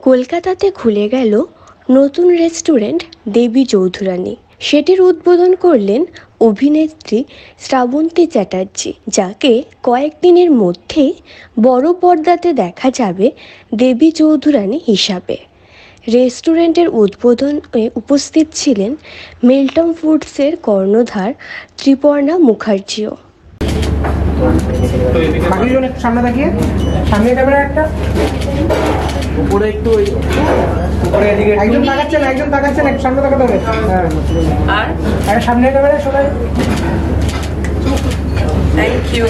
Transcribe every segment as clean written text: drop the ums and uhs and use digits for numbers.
কলকাতাতে খুলে গেল নতুন রেস্টুরেন্ট দেবী চৌধুরানী। সেটির উদ্বোধন করলেন অভিনেত্রী শ্রাবন্তী চ্যাটার্জি, যাকে কয়েকদিনের মধ্যেই বড় পর্দাতে দেখা যাবে দেবী চৌধুরানী হিসাবে। রেস্টুরেন্টের উদ্বোধনে উপস্থিত ছিলেন মিল্টন ফুডসের কর্ণধার ত্রিপর্ণা মুখার্জিও। সামনে দেখিয়ে সামনে ক্যামেরা একটা উপরে একটু উপরে এদিকে একজন তাকাচ্ছেন একটু সামনে তাকাতে হবে। আর সামনে ক্যামেরা সবাই থ্যাংক ইউ।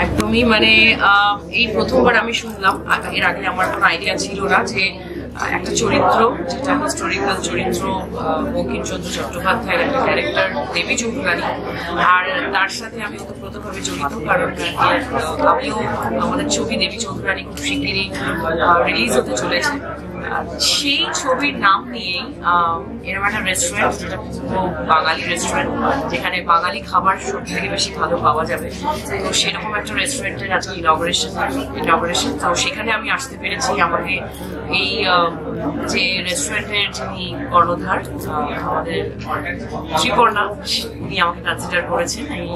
একদমই মানে এই প্রথমবার আমি শুনলাম, এর আগে আমার কোনো আইডিয়া ছিল না যে একটা চরিত্র, যেটা হিস্টোরিক্যাল চরিত্র, বঙ্কিমচন্দ্র চট্টোপাধ্যায়ের একটা ক্যারেক্টার দেবী চৌধুরানী, আর তার সাথে আমি ওতপ্রোতভাবে জড়িত, কারণ আমিও আমাদের ছবি দেবী চৌধুরানী খুব শিগগিরই রিলিজ হতে চলেছে। সেই ছবির নাম নিয়েই এরকম একটা রেস্টুরেন্ট, যেটা পুরো বাঙালি রেস্টুরেন্ট, যেখানে বাঙালি খাবার সব থেকে বেশি ভালো পাওয়া যাবে, তো সেরকম একটা রেস্টুরেন্টের আজকে ইনগরেশন। তো সেখানে আমি আসতে পেরেছি। আমাকে এই যে রেস্টুরেন্টের যিনি কর্ণধার আমাদের ত্রিপর্ণা, উনি আমাকে কনসিডার করেছেন এই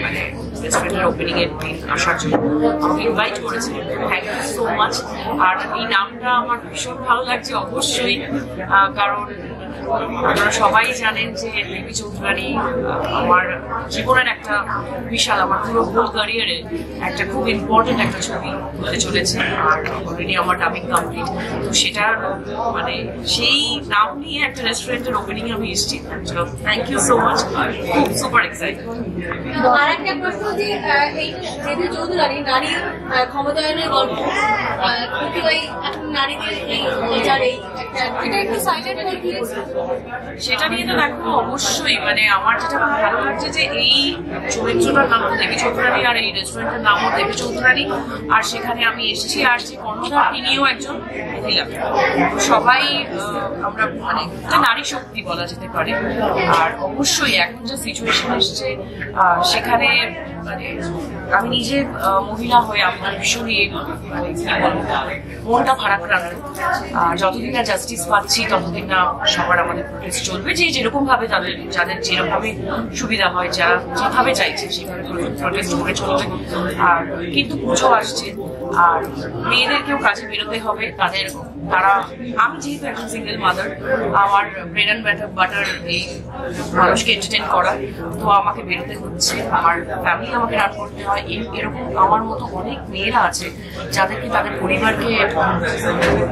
মানে রেস্টুরেন্টের ওপেনিং এর দিন আসার জন্য, আমাকে ইনভাইট করেছেন। Thank you so much. আর এই নামটা আমার ভীষণ ভালো লাগছে অবশ্যই, কারণ আপনারা সবাই জানেন যে দেবী চৌধুরানী আমার জীবনের একটা বিশাল, আমার পুরো হোল ক্যারিয়ারে একটা খুব ইম্পর্টেন্ট একটা ছবি হতে চলেছে, আর অলরেডি আমার ডাবিং কমপ্লিট। তো সেটার মানে সেই নাম নিয়ে একটা রেস্টুরেন্টের ওপেনিং আমি এসেছি। থ্যাংক ইউ সো মাচ, খুব সুপার এক্সাইটেড। আর একটা প্রশ্ন, যে এই দেবী চৌধুরানী নারী ক্ষমতায়নের গল্প, এখন নারীদের সেটা নিয়ে তো দেখো অবশ্যই মানে আমার যেটা ভালো লাগছে যে এই চরিত্রটার নাম দেবী চৌধুরানী আর এই রেস্টুরেন্টের নামও দেবী চৌধুরানী, আর সেখানে আমি এসেছি, আর যে কর্ণধার তিনিও একজন মহিলা। সবাই আমরা মানে নারী শক্তি বলা যেতে পারে। আর অবশ্যই এখন যে সিচুয়েশন এসছে সেখানে মানে আমি নিজে মহিলা হয়ে আমি ভীষণই মানে কি বলবো, মনটা ভারাক্রান্ত। যতদিন না জাস্টিস পাচ্ছি ততদিন না সবার আমাদের প্রোটেস্ট চলবে, যে যেরকম ভাবে যাদের যেরকমভাবে সুবিধা হয়, যারা যেভাবে চাইছে সেভাবে প্রোটেস্ট করে চলবে। আর কিন্তু পুজো আসছে, আর মেয়েদেরকেও কাজে বেরোতে হবে। তারা আমি যেহেতু একজন সিঙ্গেল মাদার, আমার ব্রেড অ্যান্ড বাটার এই মানুষকে এন্টারটেইন করা, তো আমাকে বেরোতে হচ্ছে, আমার ফ্যামিলি আমাকে রান করতে হয়। এরকম আমার মতো অনেক মেয়েরা আছে যাদেরকে তাদের পরিবারকে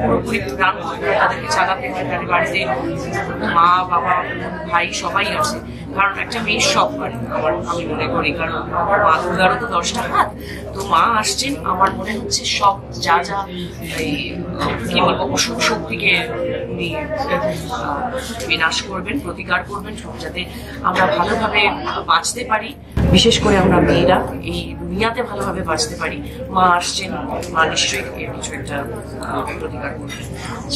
পুরোপুরি রান করতে হয়, তাদেরকে চালাতে হয়। তাদের বাড়িতে মা বাবা ভাই সবাই আছে, কারণ একটা মেয়ের সব পারে আমি মনে করি, কারণ মা দুর্গারও তো 10টা হাত। তো মা আসছেন, আমার মনে হচ্ছে সব যা এই কি বলবো অশুভ শক্তিকে উনি বিনাশ করবেন, প্রতিকার করবেন, যাতে আমরা ভালোভাবে বাঁচতে পারি, বিশেষ করে আমরা মেয়েরা এই দুনিয়াতে ভালোভাবে বাঁচতে পারি। মা আসছেন, মা নিশ্চয়ই এর কিছু একটা প্রতিকার করবেন।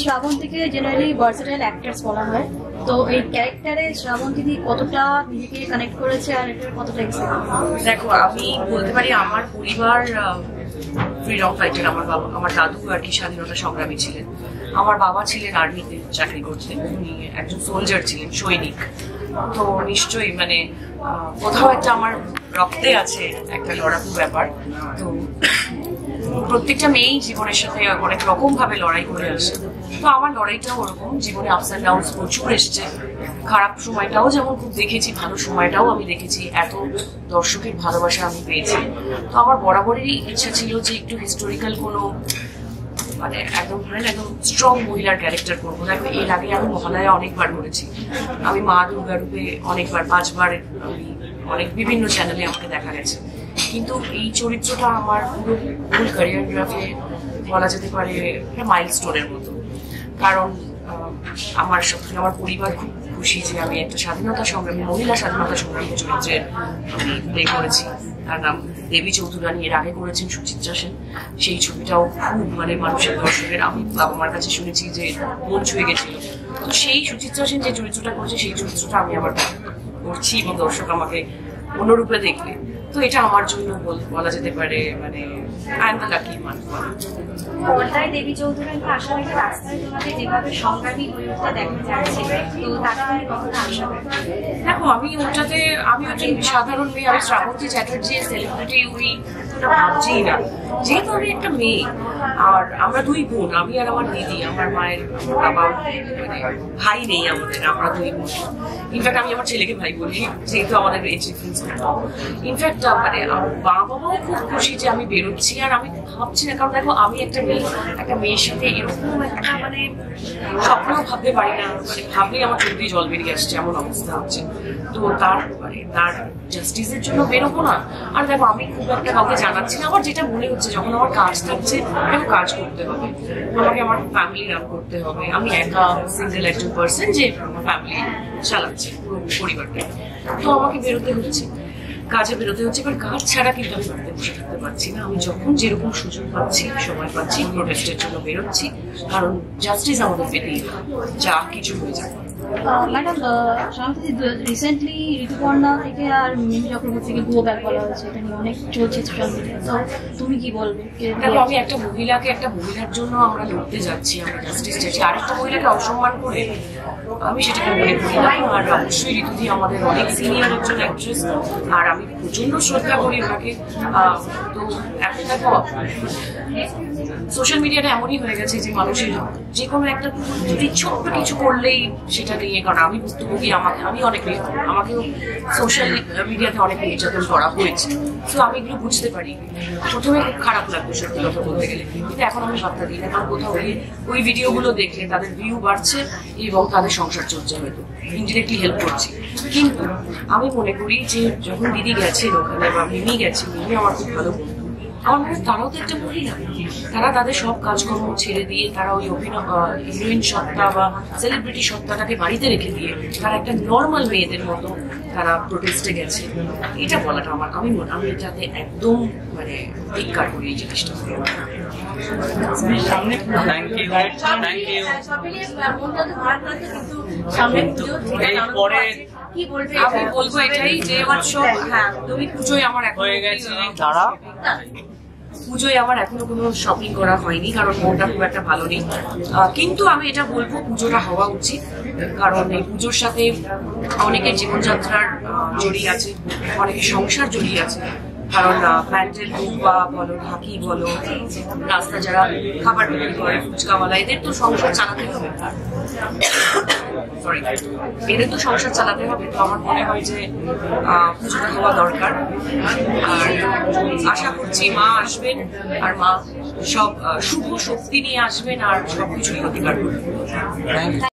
শ্রাবন্তীকে জেনারেলি ভার্সেটাইল অ্যাক্টরস বলা হয়, তো এই ক্যারেক্টারে শ্রাবন্তী কতটা নিজেকে কানেক্ট করেছে আর এটা কতটা এক্সাইটেড? দেখো, আমি বলতে পারি আমার পরিবার ফ্রিডম ফাইটার। আমার দাদু আর কি স্বাধীনতা সংগ্রামী ছিলেন। আমার বাবা ছিলেন আর্মিতে চাকরি করতেন, উনি একজন সোলজার ছিলেন, সৈনিক। তো নিশ্চয়ই মানে কোথাও একটা আমার রক্তে আছে একটা লড়াকু ব্যাপার। তো প্রত্যেকটা মেয়েই জীবনের সাথে অনেক রকম ভাবে লড়াই করে আসে, তো আমার লড়াইটাও ওরকম। জীবনে আপস অ্যান্ড ডাউনস প্রচুর এসছে, খারাপ সময়টাও যেমন খুব দেখেছি, ভালো সময়টাও আমি দেখেছি। এত দর্শকের ভালোবাসা আমি পেয়েছি। তো আমার বরাবরই ইচ্ছা ছিল যে একটু হিস্টোরিক্যাল কোনো মানে একদম স্ট্রং মহিলার ক্যারেক্টার করবো। দেখো, এর আগে আমি মহালয়া অনেকবার করেছি, আমি মা দুর্গা রূপে অনেকবার 5বার আমি অনেক বিভিন্ন চ্যানেলে আমাকে দেখা গেছে। কিন্তু এই চরিত্রটা আমার পুরো ফুল ক্যারিয়ারগ্রাফে বলা যেতে পারে একটা মাইলস্টোনের মতো, কারণ আমার পরিবার খুব খুশি যে আমি একটা স্বাধীনতা সংগ্রামী, মহিলা স্বাধীনতা সংগ্রামী চরিত্রের আমি প্লে করেছি। তার নাম দেবী চৌধুরানী। এর আগে করেছেন সুচিত্রা সেন। সেই ছবিটাও খুব মানে মানুষের দর্শকের, আমি বাবা মার কাছে শুনেছি যে মন ছুঁয়ে গেছিল। তো সেই সুচিত্রা সেন যে চরিত্রটা করেছে সেই চরিত্রটা আমি আবার করছি, এবং দর্শক আমাকে অন্যরূপে দেখলে তো এটা আমার জন্য বলা যেতে পারে মানে I am the lucky one. পর্দায় দেবী চৌধুরানীকে আশা রেখে রাস্তায় তোমাকে যেভাবে সংগ্রামী হয়ে উঠতে দেখা যাচ্ছে, তো তাকে তুমি কখনো আশা করো? দেখো আমি ওটাতে আমি একজন সাধারণ মেয়ে, আমি শ্রাবন্তী চ্যাটার্জি সেলিব্রিটি ওই ভাবছি না, যেহেতু আমি একটা মেয়ে আর আমরা দুই বোন, আমি আর আমার দিদি, আমার মায়ের বাবা মানে ভাই নেই আমাদের, আমরা দুই বোন। ইনফ্যাক্ট আমি আমার ছেলেকে ভাই বলি যেহেতু আমাদের এজ ডিফারেন্স। ইনফ্যাক্ট মানে আমার বাবাও খুব খুশি যে আমি বেরোচ্ছি, আর আমি ভাবছি না, কারণ দেখো আমি একটা মেয়ের সাথে এরকম একটা মানে স্বপ্নও ভাবতে পারি না, মানে ভাবলেই আমার চোখ দিয়ে জল বেরিয়ে আসছে এমন অবস্থা হচ্ছে। তো তার মানে তার জাস্টিসের জন্য বেরোবো না। আর দেখো আমি খুব একটা কাউকে জানাচ্ছি না, আমার যেটা মনে হচ্ছে যখন আমার কাজ থাকছে আমাকে কাজ করতে হবে, আমাকে আমার ফ্যামিলি রান করতে হবে। আমি একা সিঙ্গেল একজন পার্সন যে আমার ফ্যামিলি চালাচ্ছে পুরো পরিবারটা, তো আমাকে বেরোতে হচ্ছে, কাজে বেরোতে হচ্ছে। এবার কাজ ছাড়া কিন্তু আমি বাড়িতে বসে থাকতে পারছি না। আমি যখন যেরকম সুযোগ পাচ্ছি, সময় পাচ্ছি, প্রোটেস্টের জন্য বেরোচ্ছি, কারণ জাস্টিস আমাদের পেতেই হবে, যা কিছু হয়ে যাবে। ম্যাডাম রিসেন্টলি ঋতুপর্ণা থেকে আর মিমি চক্রবর্তী থেকে গো ব্যাক বলা হয়েছে, এটা নিয়ে অনেক চলছে সোশ্যাল মিডিয়া, তো তুমি কি বলবে? দেখো আমি একটা মহিলার জন্য আমরা লড়তে যাচ্ছি, আমরা জাস্টিস চাইছি, আরেকটা মহিলাকে অসম্মান করে আমি সেটাকে মনে করি না। আর অবশ্যই ঋতুদি আমাদের অনেক সিনিয়র একজন অ্যাক্ট্রেস, আর আমি প্রচন্ড শ্রদ্ধা করি ওনাকে। তো এখন দেখো সোশ্যাল মিডিয়াটা এমনই হয়ে গেছে যে মানুষের যে কোনো একটা যদি ছোট্ট কিছু করলেই সেটা নিয়ে, কারণ আমি ভুক্তভোগী, আমি অনেক আমাকেও সোশ্যাল মিডিয়াতে অনেক নির্যাতন করা হয়েছে, তো আমি এগুলো বুঝতে পারি। প্রথমে খুব খারাপ লাগতো সত্যি কথা বলতে গেলে, কিন্তু এখন আমি ভাবতে দিই না, কারণ কোথাও ওই ভিডিওগুলো দেখলে তাদের ভিউ বাড়ছে এবং তাদের সংসার চলছে, হয়তো ইনডিরেক্টলি হেল্প করছি। কিন্তু আমি মনে করি যে যখন দিদি গেছেন ওখানে বা মিমি গেছে, মিমি আমার খুব ভালো বন্ধু, আমার মনে হয় তারাও তো একটা মহিলা, তারা তাদের সব কাজকর্ম ছেড়ে দিয়ে তারা ওই হিরোইন সত্তা বা সেলিব্রিটি সত্তাটাকে বাড়িতে রেখে দিয়ে তারা একটা নর্মাল মেয়েদের মতো তারা প্রোটেস্টে গেছে। এটা বলাটা আমি এটাতে একদম মানে ধিক্কার করি এই জিনিসটা। আমি বলবো এটাই যে তুমি পুজোয় আমার এখন হয়ে গেছে, পুজোয় আমার এখনো কোনো শপিং করা হয়নি, কারণ মনটা খুব একটা ভালো নেই। কিন্তু আমি এটা বলবো পুজোটা হওয়া উচিত, কারণ এই পুজোর সাথে অনেকের জীবনযাত্রার জড়িয়ে আছে, অনেকের সংসার জড়িয়ে আছে। কারণ প্যান্ডেল হোক বা বলো ঢাকি বলো, রাস্তা যারা খাবার বিক্রি করে ফুচকাওয়ালা, এদের তো সংসার চালাতে হবে, এদের তো সংসার চালাতে হবে। তো আমার মনে হয় যে পুজোটা হওয়া দরকার, আর আশা করছি মা আসবেন আর মা সব শুভ শক্তি নিয়ে আসবেন আর সবকিছুই অধিকার করবেন।